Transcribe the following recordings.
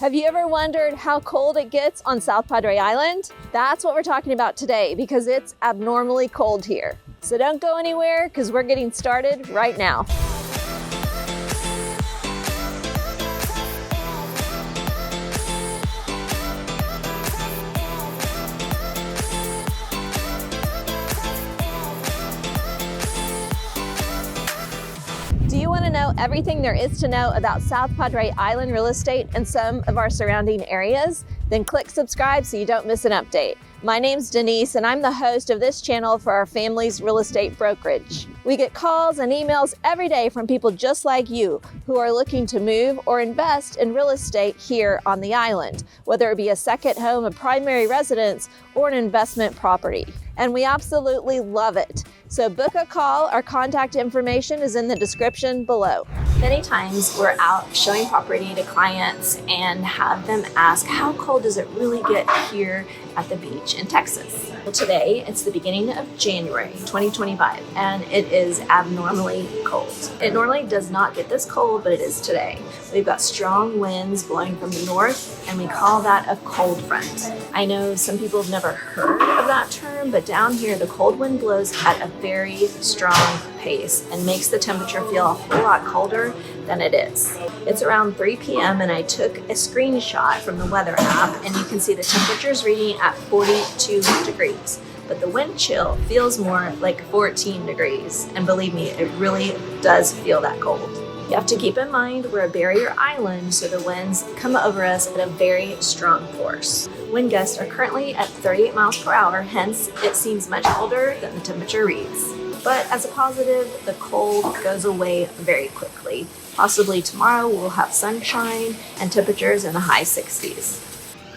Have you ever wondered how cold it gets on South Padre Island? That's what we're talking about today because it's abnormally cold here. So don't go anywhere because we're getting started right now. Do you want to know everything there is to know about South Padre Island real estate and some of our surrounding areas? Then click subscribe so you don't miss an update. My name's Denise and I'm the host of this channel for our family's real estate brokerage. We get calls and emails every day from people just like you who are looking to move or invest in real estate here on the island, whether it be a second home, a primary residence, or an investment property. And we absolutely love it. So book a call. Our contact information is in the description below. Many times we're out showing property to clients and have them ask, how cold does it really get here at the beach in Texas? Well, today, it's the beginning of January 2025, and it is abnormally cold. It normally does not get this cold, but it is today. We've got strong winds blowing from the north, and we call that a cold front. I know some people have never heard of that term, but down here, the cold wind blows at a very strong pace and makes the temperature feel a whole lot colder than it is. It's around 3 p.m. and I took a screenshot from the weather app, and you can see the temperature's reading at 42 degrees. But the wind chill feels more like 14 degrees. And believe me, it really does feel that cold. You have to keep in mind we're a barrier island, so the winds come over us at a very strong force. Wind gusts are currently at 38 miles per hour, hence it seems much colder than the temperature reads. But as a positive, the cold goes away very quickly. Possibly tomorrow we'll have sunshine and temperatures in the high 60s.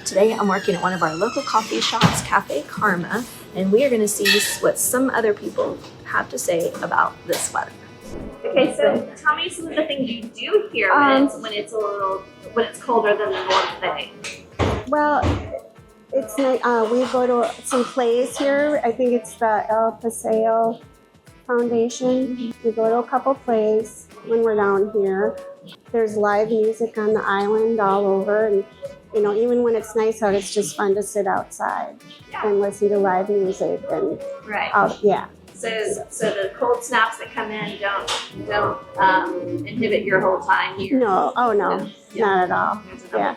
Today I'm working at one of our local coffee shops, Cafe Karma, and we are going to see what some other people have to say about this weather. Okay, so tell me some of the things you do here when it's colder than the normal day. Well, it's like we go to some plays here. I think it's the El Paseo Foundation. We go to a couple plays when we're down here. There's live music on the island all over, and you know, even when it's nice out, it's just fun to sit outside and listen to live music and yeah. So the cold snaps that come in don't inhibit your whole time here. No, not at all. Yeah.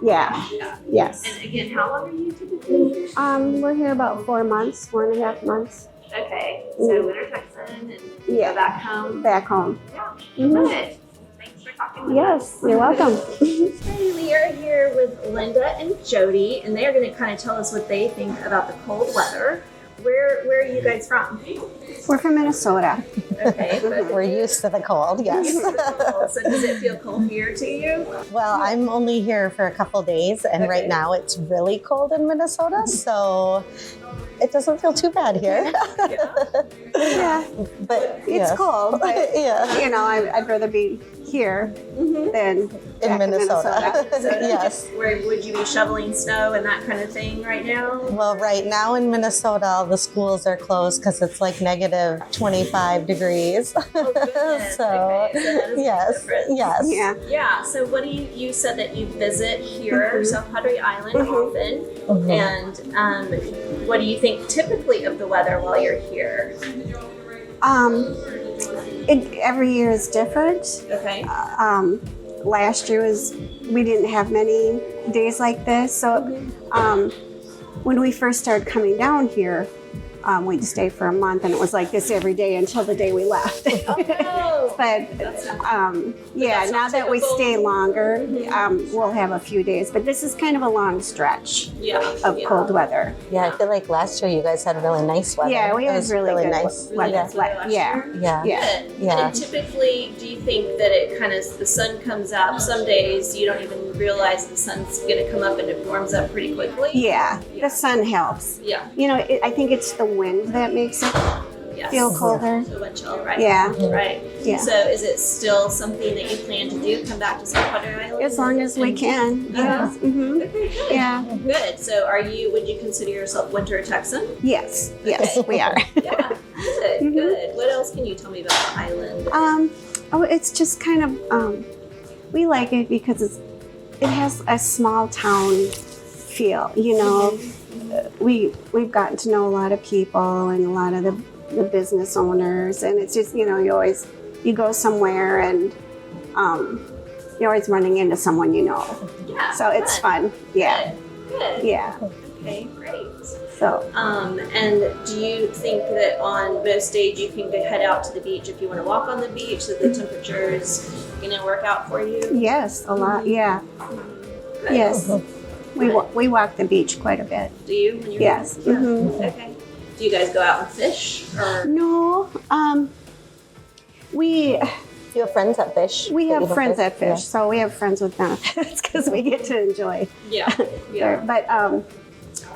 Yeah. Yes. And again, how long are you typically here? We're here about 4 months, 4.5 months. Okay. So winter Texan and you go back home. Back home. Yeah. Mm-hmm. Good. Thanks for talking with us. Yes, you're welcome. Hey, we are here with Linda and Jodi, and they are going to kind of tell us what they think about the cold weather. Where are you guys from? We're from Minnesota. Okay. We're used to the cold, yes. So does it feel cold here to you? Well, I'm only here for a couple days, and right now it's really cold in Minnesota, so it doesn't feel too bad here. Yeah, but it's cold. But, yeah, you know, I'd rather be here than in Minnesota. So yes. Where would you be shoveling snow and that kind of thing right now? Well, right now in Minnesota, all the schools are closed because it's like negative 25 degrees. Oh, goodness. So, okay. So that is yes, yes. Yeah. Yeah. So what do you said that you visit here, South Padre Island often, and what do you think typically of the weather while you're here? Every year is different. Okay. Last year we didn't have many days like this. So when we first started coming down here, we'd stay for a month, and it was like this every day until the day we left. Oh, no. But now that we stay longer, we'll have a few days. But this is kind of a long stretch of cold weather. Yeah, I feel like last year you guys had really nice weather. Yeah, we had really good nice weather. Yeah. And typically, do you think that it kind of, the sun comes up, some days you don't even realize the sun's going to come up and it warms up pretty quickly? Yeah, the sun helps. Yeah. You know, I think it's the wind that makes it feel colder. So wind chill, right? Yeah. Right. Yeah. So is it still something that you plan to do, come back to South Padre Island? As long as we can. Yeah. Mm-hmm. Okay, good. Yeah. Good. So would you consider yourself winter Texan? Yes, we are. Yeah. Good, good. What else can you tell me about the island? It's just kind of, we like it because it has a small town feel, you know. We've gotten to know a lot of people and a lot of the business owners, and it's just, you know, you go somewhere and you're always running into someone you know. Yeah. So it's fun. Yeah. Good. Yeah. Okay, great. So And do you think that on most days you can head out to the beach if you want to walk on the beach, that the temperature is going to work out for you? yes, a lot. Yeah. Good. Yes. We walk the beach quite a bit. Do you? When you're Yes. Yeah. Mhm. Okay. Do you guys go out and fish? Or No. We You have friends that fish? we that you have don't friends that fish, Yeah. so we have friends with benefits because we get to enjoy. yeah. Yeah. But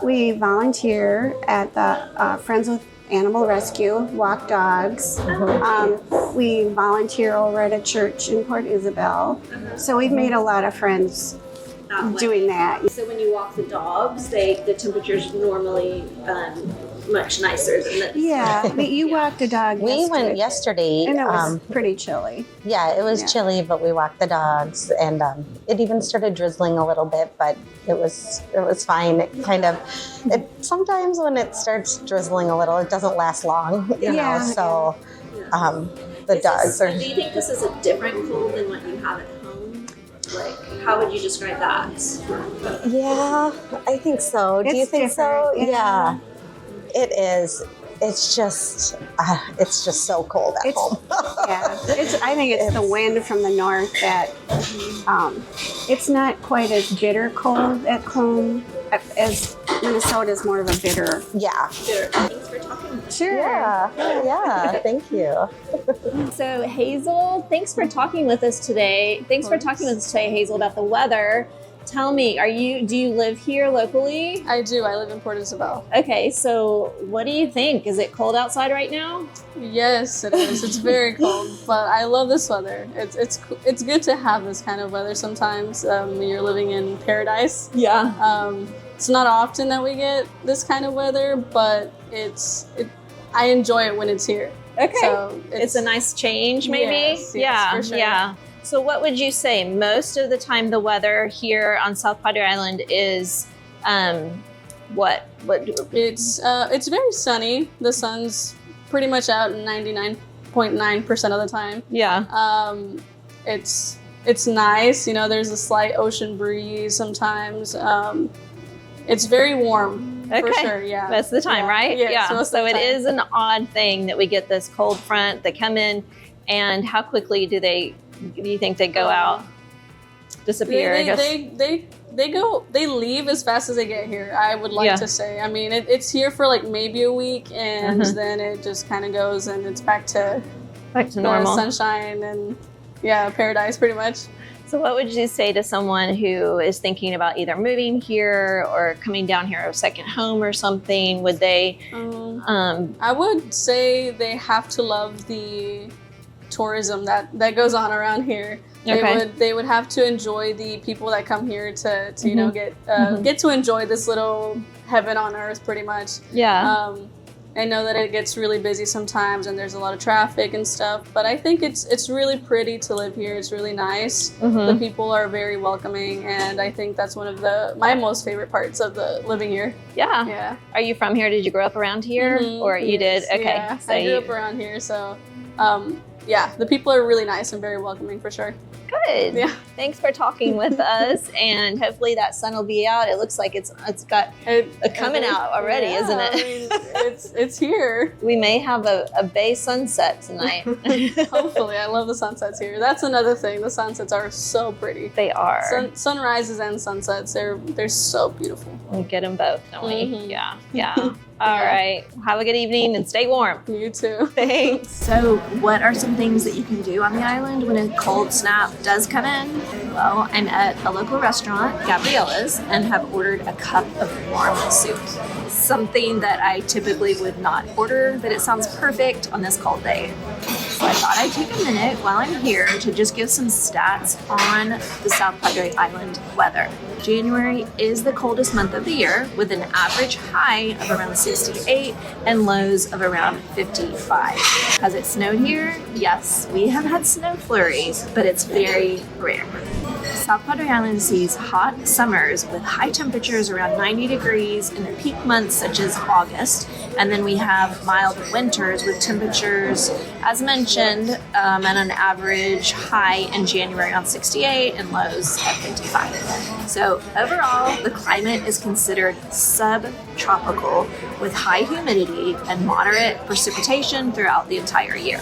we volunteer at the Friends with Animal Rescue, walk dogs. We volunteer over at a church in Port Isabel. So we've made a lot of friends That way. doing that. So when you walk the dogs, the temperature's normally much nicer than this. Yeah, but you walked a dog We went yesterday. and it was pretty chilly. Yeah, it was Yeah. chilly, but we walked the dogs, and it even started drizzling a little bit, but it was fine. Sometimes when it starts drizzling a little, it doesn't last long, you Yeah, know. So the dogs are. Do you think this is a different cold than what you have at home? Like, how would you describe that? Yeah, I think so. Do you It's think so? different, Yeah, it is. It's just so cold at home. Yeah, I think it's the wind from the north that it's not quite as bitter cold at home as Minnesota is more of a bitter. Yeah. Thanks for talking with us. Sure. Yeah. Thank you. So Hazel, thanks for talking with us today. Thanks for talking with us today, Hazel, about the weather. Tell me, do you live here locally? I do. I live in Port Isabel. Okay, so what do you think? Is it cold outside right now? Yes, it is. It's very cold, but I love this weather. It's good to have this kind of weather sometimes when you're living in paradise. Yeah. It's not often that we get this kind of weather, but I enjoy it when it's here. Okay. So it's a nice change, maybe? Yes, yeah, for sure. yeah. So what would you say? Most of the time the weather here on South Padre Island is what? It's very sunny. The sun's pretty much out 99.9% of the time. Yeah. It's nice, you know, there's a slight ocean breeze sometimes. It's very warm, for Okay. sure, yeah. Most of the time, Yeah. right? Yes, yeah. most of So the it time. is an odd thing that we get this cold front that come in, and how quickly do you think they go out? Disappear? They leave as fast as they get here, I would like Yeah. to say. I mean, it's here for like maybe a week, and then it just kind of goes and it's back to normal. sunshine and paradise pretty much. So what would you say to someone who is thinking about either moving here or coming down here a second home or something? Would they, I would say they have to love the tourism that goes on around here. Okay. They would have to enjoy the people that come here to you know get to enjoy this little heaven on earth pretty much. yeah. I know that it gets really busy sometimes and there's a lot of traffic and stuff, but I think it's really pretty to live here. It's really nice. The people are very welcoming, and I think that's one of my most favorite parts of the living here. Yeah. Yeah. Are you from here? Did you grow up around here? Or you Yes, did? Okay. Yeah, So I grew up around here, so the people are really nice and very welcoming for sure. good. Yeah. Thanks for talking with us, and hopefully that sun will be out. It looks like it's got coming out already, isn't it? I mean, it's here. We may have a bay sunset tonight. Hopefully, I love the sunsets here. That's another thing. The sunsets are so pretty. They are. Sunrises and sunsets, they're so beautiful. We get them both, don't we? Mhm. Yeah. Yeah. All right. Have a good evening and stay warm. You too. Thanks. So, what are some things that you can do on the island when a cold snap does come in? Well, I'm at a local restaurant, Gabriella's, and have ordered a cup of warm soup. Something that I typically would not order, but it sounds perfect on this cold day. So I thought I'd take a minute while I'm here to just give some stats on the South Padre Island weather. January is the coldest month of the year, with an average high of around 68 and lows of around 55. Has it snowed here? Yes, we have had snow flurries, but it's very rare. South Padre Island sees hot summers with high temperatures around 90 degrees in the peak months such as August, and then we have mild winters with temperatures, as mentioned, at an average high in January on 68 and lows at 55. So overall, the climate is considered subtropical with high humidity and moderate precipitation throughout the entire year.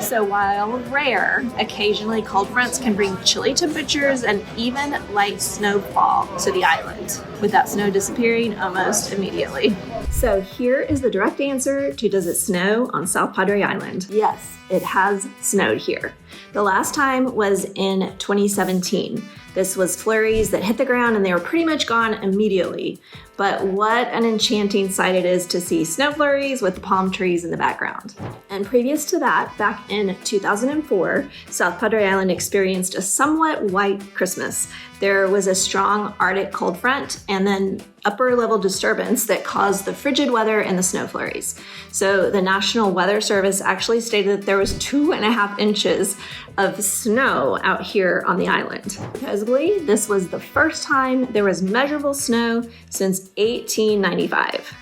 So while rare, occasionally cold fronts can bring chilly temperatures and even light snowfall to the island, with that snow disappearing almost immediately. So here is the direct answer to does it snow on South Padre Island? Yes, it has snowed here. The last time was in 2017. This was flurries that hit the ground and they were pretty much gone immediately. But what an enchanting sight it is to see snow flurries with the palm trees in the background. And previous to that, back in 2004, South Padre Island experienced a somewhat white Christmas. There was a strong Arctic cold front and then upper level disturbance that caused the frigid weather and the snow flurries. So the National Weather Service actually stated that there was 2.5 inches of snow out here on the island. Supposedly, this was the first time there was measurable snow since 1895.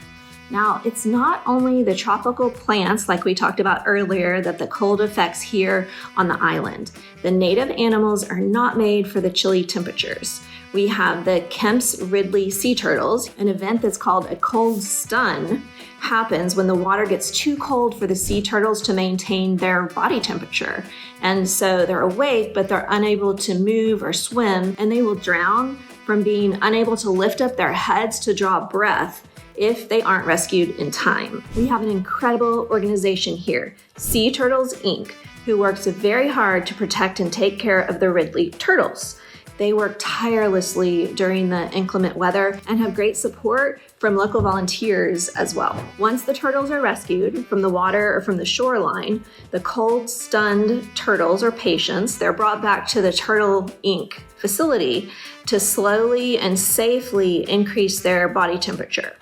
Now, it's not only the tropical plants, like we talked about earlier, that the cold affects here on the island. The native animals are not made for the chilly temperatures. We have the Kemp's Ridley sea turtles, an event that's called a cold stun, happens when the water gets too cold for the sea turtles to maintain their body temperature. And so they're awake, but they're unable to move or swim, and they will drown from being unable to lift up their heads to draw breath if they aren't rescued in time. We have an incredible organization here, Sea Turtles Inc., who works very hard to protect and take care of the Ridley turtles. They work tirelessly during the inclement weather and have great support from local volunteers as well. Once the turtles are rescued from the water or from the shoreline, the cold stunned turtles or patients, they're brought back to the Turtle Inc. facility to slowly and safely increase their body temperature.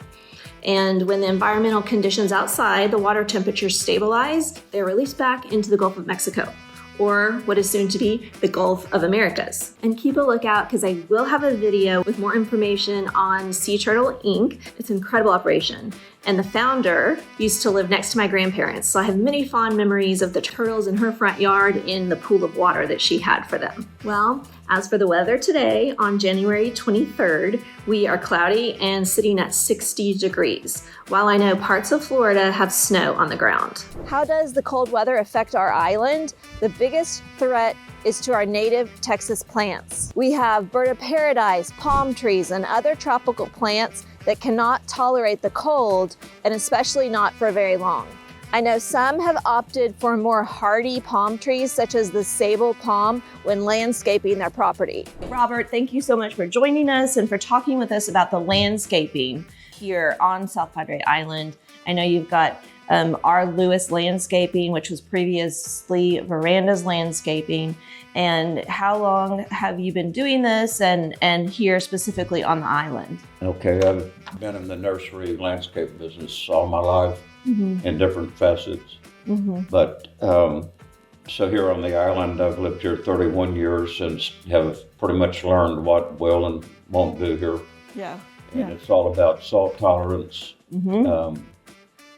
And when the environmental conditions outside the water temperature stabilize, they're released back into the Gulf of Mexico, or what is soon to be the Gulf of Americas. And keep a lookout because I will have a video with more information on Sea Turtle Inc. It's an incredible operation. And the founder used to live next to my grandparents, so I have many fond memories of the turtles in her front yard in the pool of water that she had for them. Well, as for the weather today, on January 23rd, we are cloudy and sitting at 60 degrees, while I know parts of Florida have snow on the ground. How does the cold weather affect our island? The biggest threat is to our native Texas plants. We have bird of paradise, palm trees, and other tropical plants that cannot tolerate the cold, and especially not for very long. I know some have opted for more hardy palm trees, such as the sable palm, when landscaping their property. Robert, thank you so much for joining us and for talking with us about the landscaping here on South Padre Island. I know you've got R. Lewis Landscaping, which was previously Veranda's Landscaping. And how long have you been doing this and here specifically on the island? Okay, I've been in the nursery landscape business all my life in different facets. But so here on the island, I've lived here 31 years and have pretty much learned what will and won't do here. Yeah. And it's all about salt tolerance,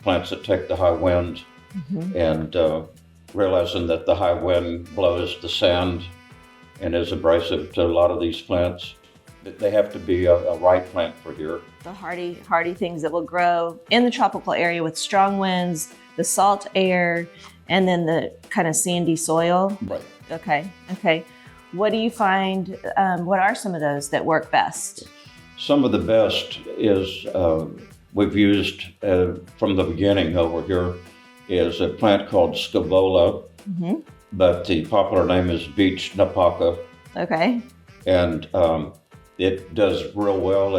plants that take the high wind, and realizing that the high wind blows the sand and is abrasive to a lot of these plants. They have to be a right plant for here. The hardy things that will grow in the tropical area with strong winds, the salt air, and then the kind of sandy soil. Right. Okay. What do you find, what are some of those that work best? Some of the best is we've used from the beginning over here is a plant called scabola, but the popular name is beech napaca. Okay. And it does real well.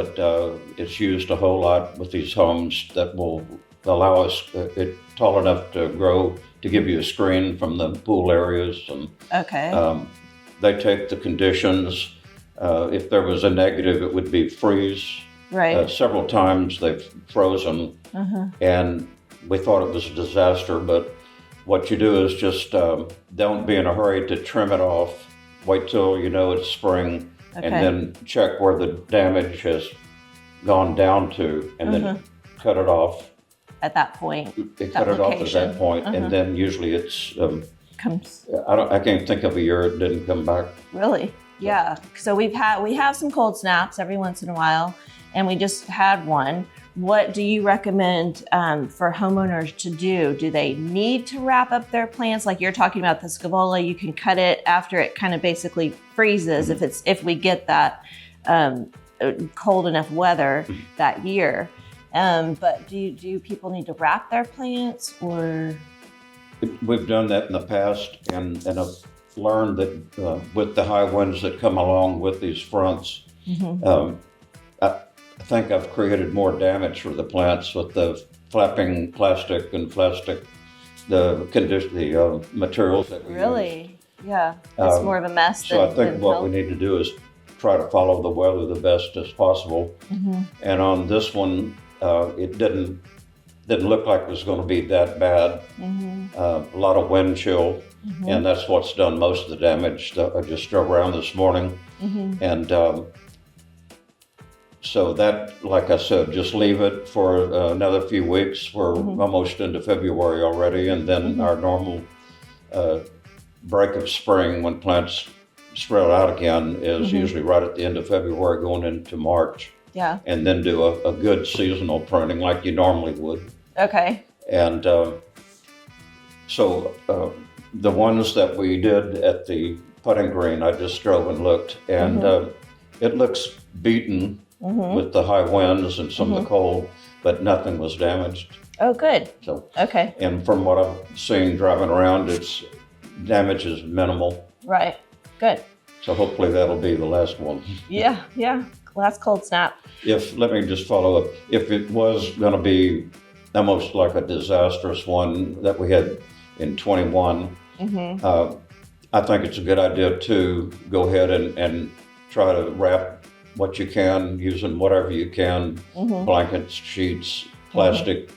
It's used a whole lot with these homes that will allow us it tall enough to grow to give you a screen from the pool areas. And they take the conditions. If there was a negative, it would be freeze. Right. Several times they've frozen, and we thought it was a disaster. But what you do is just don't be in a hurry to trim it off wait till you know it's spring, Okay. and then check where the damage has gone down to, and then cut it off. At that point, They cut it off at location. that point, and then usually it's. comes I can't think of a year it didn't come back. really, yeah. So we have some cold snaps every once in a while, and we just had one. What do you recommend for homeowners to do? Do they need to wrap up their plants? Like you're talking about the scavola, you can cut it after it kind of basically freezes if we get that cold enough weather that year. But do people need to wrap their plants or? We've done that in the past, and I've learned that with the high winds that come along with these fronts, I think I've created more damage for the plants with the flapping plastic and the materials that we use. Really? Yeah. It's more of a mess So I than think what help. we need to do is try to follow the weather the best as possible. And on this one, it didn't look like it was going to be that bad. A lot of wind chill, and that's what's done most of the damage. I just drove around this morning, and so that, like I said, just leave it for another few weeks. We're almost into February already, and then our normal break of spring when plants sprout out again is usually right at the end of February going into March. Yeah. And then do a good seasonal pruning like you normally would. Okay. And so the ones that we did at the putting green, I just drove and looked, and it looks beaten with the high winds and some of the cold, but nothing was damaged. Oh, good. So, Okay. and from what I've seen driving around, its damage is minimal. Right. Good. So hopefully that'll be the last one. Yeah. Yeah. Last cold snap. Let me just follow up. If it was going to be almost like a disastrous one that we had in 21, I think it's a good idea to go ahead and try to wrap what you can, using whatever you can, blankets, sheets, plastic,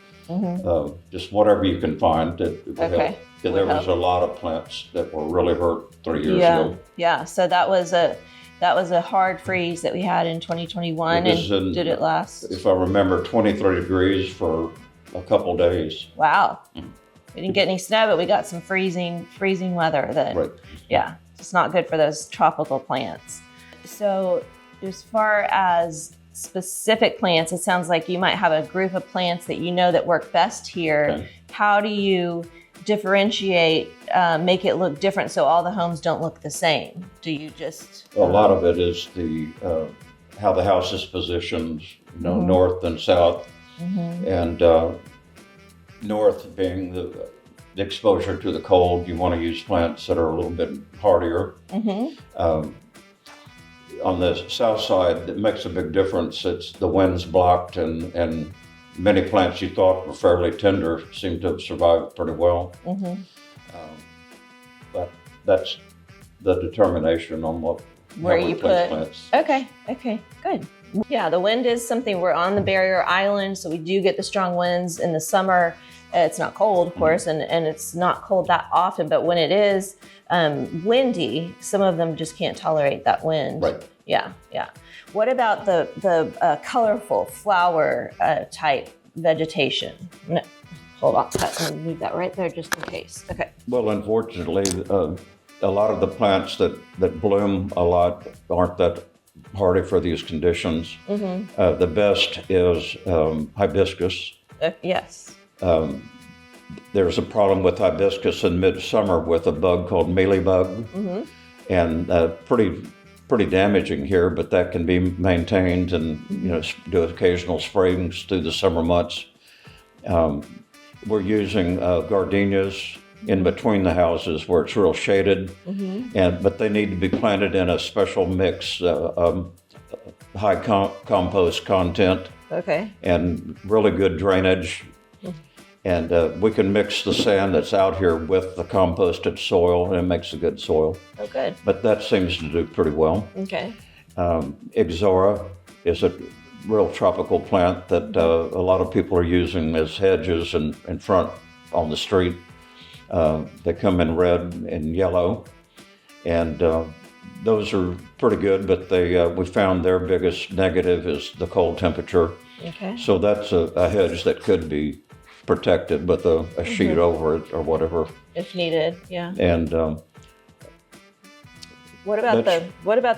just whatever you can find that will help. Because there was a lot of plants that were really hurt 3 years ago. Yeah. So that was a hard freeze that we had in 2021, and did it last? If I remember, 23 degrees for a couple days. Wow. We didn't get any snow, but we got some freezing weather then. Right. Yeah. It's not good for those tropical plants. So as far as specific plants, it sounds like you might have a group of plants that you know that work best here. Okay. How do you differentiate, make it look different so all the homes don't look the same? Do you just... A lot of it is the how the house is positioned, north and south, and north being the exposure to the cold. You want to use plants that are a little bit hardier. On the south side, it makes a big difference. It's the wind's blocked, and many plants you thought were fairly tender seem to have survived pretty well. But that's the determination on where how we you place put... plants. Okay, good. Yeah, the wind is something. We're on the barrier island, so we do get the strong winds in the summer. It's not cold, of course, and it's not cold that often, but when it is windy, some of them just can't tolerate that wind. Right. Yeah. What about the colorful flower type vegetation? No, hold on, let me move that right there just in case. Okay. Well, unfortunately, a lot of the plants that bloom a lot aren't that hardy for these conditions. The best is hibiscus. Yes. There's a problem with hibiscus in midsummer with a bug called mealybug, and pretty damaging here, but that can be maintained and do occasional sprayings through the summer months. We're using gardenias in between the houses where it's real shaded, but they need to be planted in a special mix, high compost content, and really good drainage. And we can mix the sand that's out here with the composted soil, and it makes a good soil. Oh, good. But that seems to do pretty well. Okay. Ixora is a real tropical plant that a lot of people are using as hedges in front on the street. They come in red and yellow, and those are pretty good, but we found their biggest negative is the cold temperature. Okay. So that's a hedge that could be protected with a sheet over it or whatever. If needed, yeah. And What about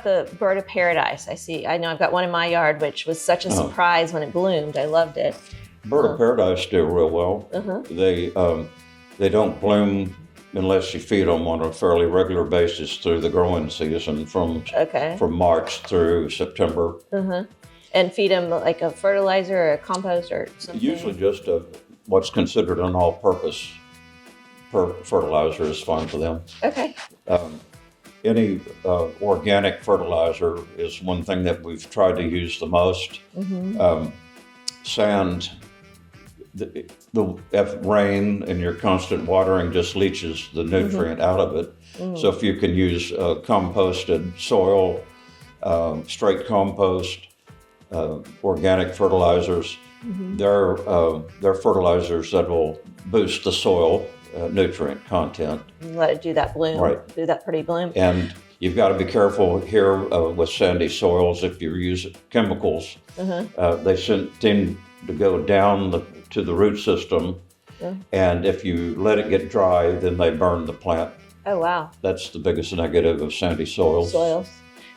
the bird of paradise? I know I've got one in my yard, which was such a surprise when it bloomed. I loved it. bird of paradise do real well. They don't bloom unless you feed them on a fairly regular basis through the growing season from March through September. And feed them like a fertilizer or a compost or something? Usually just what's considered an all-purpose fertilizer is fine for them. Okay. Any organic fertilizer is one thing that we've tried to use the most. Sand, the rain and your constant watering just leaches the nutrient out of it. So if you can use composted soil, straight compost, organic fertilizers, they're fertilizers that will boost the soil nutrient content. Let it do that bloom, do that pretty bloom. And you've got to be careful here with sandy soils if you use chemicals. They tend to go down to the root system, and if you let it get dry, then they burn the plant. Oh, wow. That's the biggest negative of sandy soils.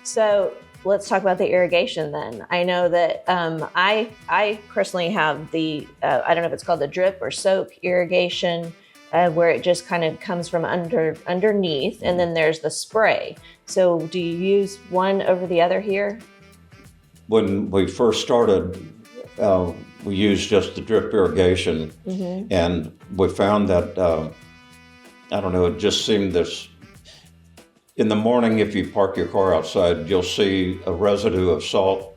So let's talk about the irrigation then. I know that I personally have the, I don't know if it's called the drip or soak irrigation, where it just kind of comes from underneath, and then there's the spray. So do you use one over the other here? When we first started, we used just the drip irrigation, and we found that, I don't know, it just seemed this, in the morning if you park your car outside, you'll see a residue of salt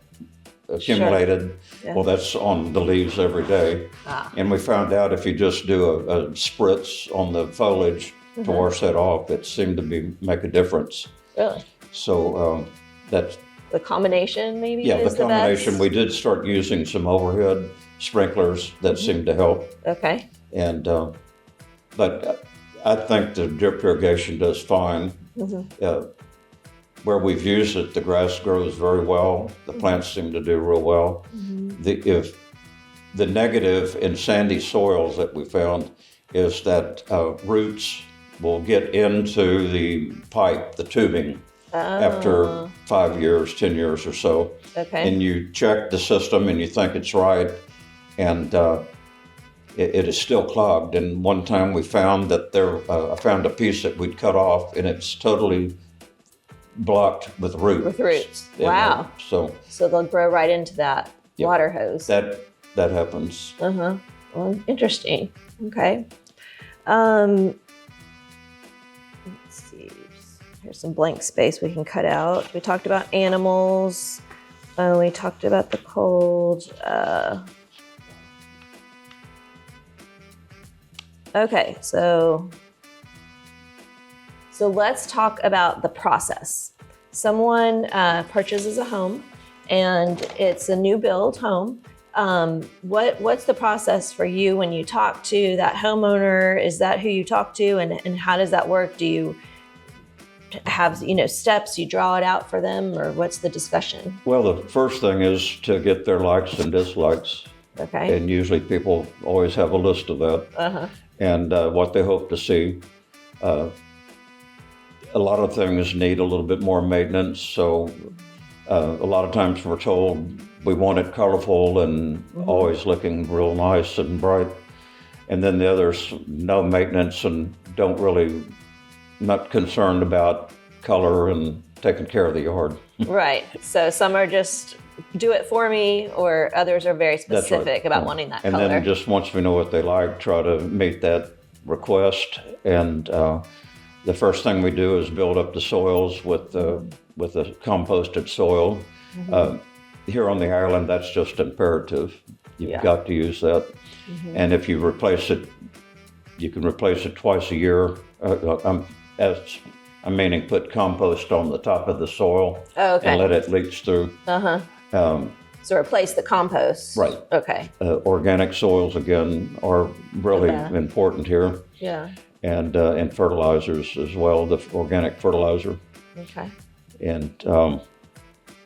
accumulated. Well, that's on the leaves every day. And we found out if you just do a spritz on the foliage to wash that off, it seemed to make a difference. Really? So that's... The combination maybe is the combination. best? We did start using some overhead sprinklers that seemed to help. Okay. And but I think the drip irrigation does fine. Where we've used it, the grass grows very well. The plants seem to do real well. If the negative in sandy soils that we found is that roots will get into the pipe, the tubing, after 5 years, 10 years or so. And you check the system and you think it's right, and it is still clogged. And one time we found that I found a piece that we'd cut off, and it's totally blocked with roots. With roots. Wow. So they'll grow right into that water hose. That happens. Well, interesting. Okay. Let's see. Here's some blank space we can cut out. We talked about animals. We talked about the cold. Okay, so let's talk about the process. Someone purchases a home, and it's a new build home. What's the process for you when you talk to that homeowner? Is that who you talk to, and how does that work? Do you have steps? You draw it out for them, or what's the discussion? Well, the first thing is to get their likes and dislikes. Okay. And usually people always have a list of that. And what they hope to see. A lot of things need a little bit more maintenance, so a lot of times we're told we want it colorful and always looking real nice and bright, and then the others no maintenance and not concerned about color and taking care of the yard. Right. So some are just do it for me, or others are very specific about wanting that color. And then just once we know what they like, try to meet that request. And the first thing we do is build up the soils with the composted soil. Here on the island, that's just imperative. You've got to use that. And if you replace it, you can replace it twice a year. I'm meaning put compost on the top of the soil and let it leach through. So replace the compost. Right. Okay. Organic soils, again, are really important here. Yeah. And fertilizers as well, the organic fertilizer. Okay. And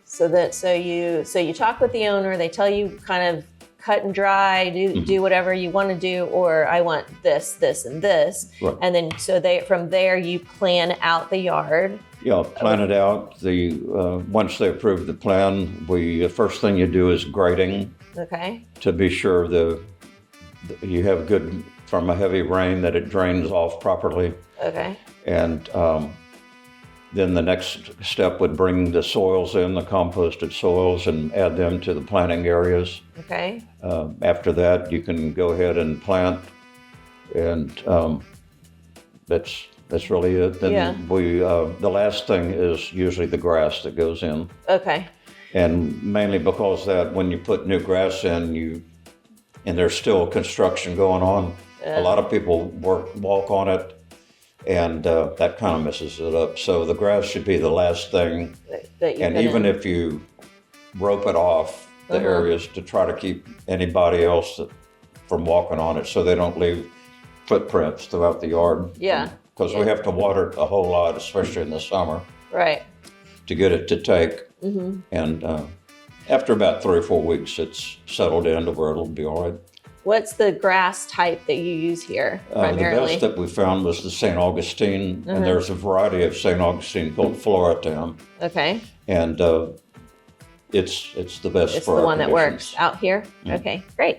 So you talk with the owner, they tell you kind of cut and dry, do whatever you want to do, or I want this, this, and this. Right. And then from there you plan out the yard. Yeah, plan it out. Once they approve the plan, the first thing you do is grading. Okay. To be sure you have good, from a heavy rain, that it drains off properly. Okay. And then the next step would bring the soils in, the composted soils, and add them to the planting areas. Okay. After that, you can go ahead and plant, and that's really it. Then the last thing is usually the grass that goes in. Okay. And mainly because that when you put new grass in, and there's still construction going on, a lot of people walk on it, and that kind of messes it up. So the grass should be the last thing. And even if you rope it off the areas to try to keep anybody else from walking on it so they don't leave footprints throughout the yard. Yeah. Because we have to water it a whole lot, especially in the summer. Right. To get it to take. Mm-hmm. And after about 3 or 4 weeks, it's settled into where it'll be all right. What's the grass type that you use here primarily? The best that we found was the St. Augustine, and there's a variety of St. Augustine called Floritam. Okay. And it's the best It's for the our one that conditions. works out here? Okay, great.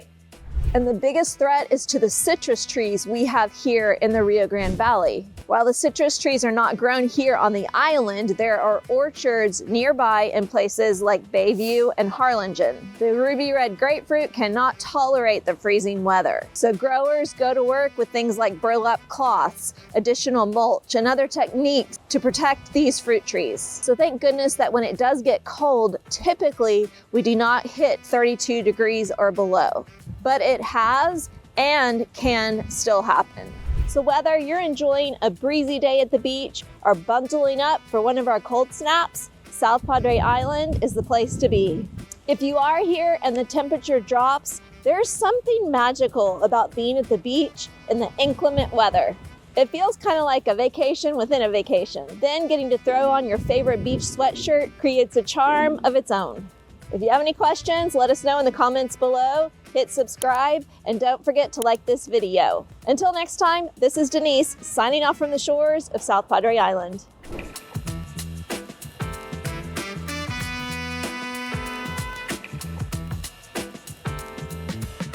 And the biggest threat is to the citrus trees we have here in the Rio Grande Valley. While the citrus trees are not grown here on the island, there are orchards nearby in places like Bayview and Harlingen. The ruby red grapefruit cannot tolerate the freezing weather. So growers go to work with things like burlap cloths, additional mulch, and other techniques to protect these fruit trees. So thank goodness that when it does get cold, typically we do not hit 32 degrees or below. But it has and can still happen. So whether you're enjoying a breezy day at the beach or bundling up for one of our cold snaps, South Padre Island is the place to be. If you are here and the temperature drops, there's something magical about being at the beach in the inclement weather. It feels kind of like a vacation within a vacation. Then getting to throw on your favorite beach sweatshirt creates a charm of its own. If you have any questions, let us know in the comments below. Hit subscribe, and don't forget to like this video. Until next time, this is Denise signing off from the shores of South Padre Island.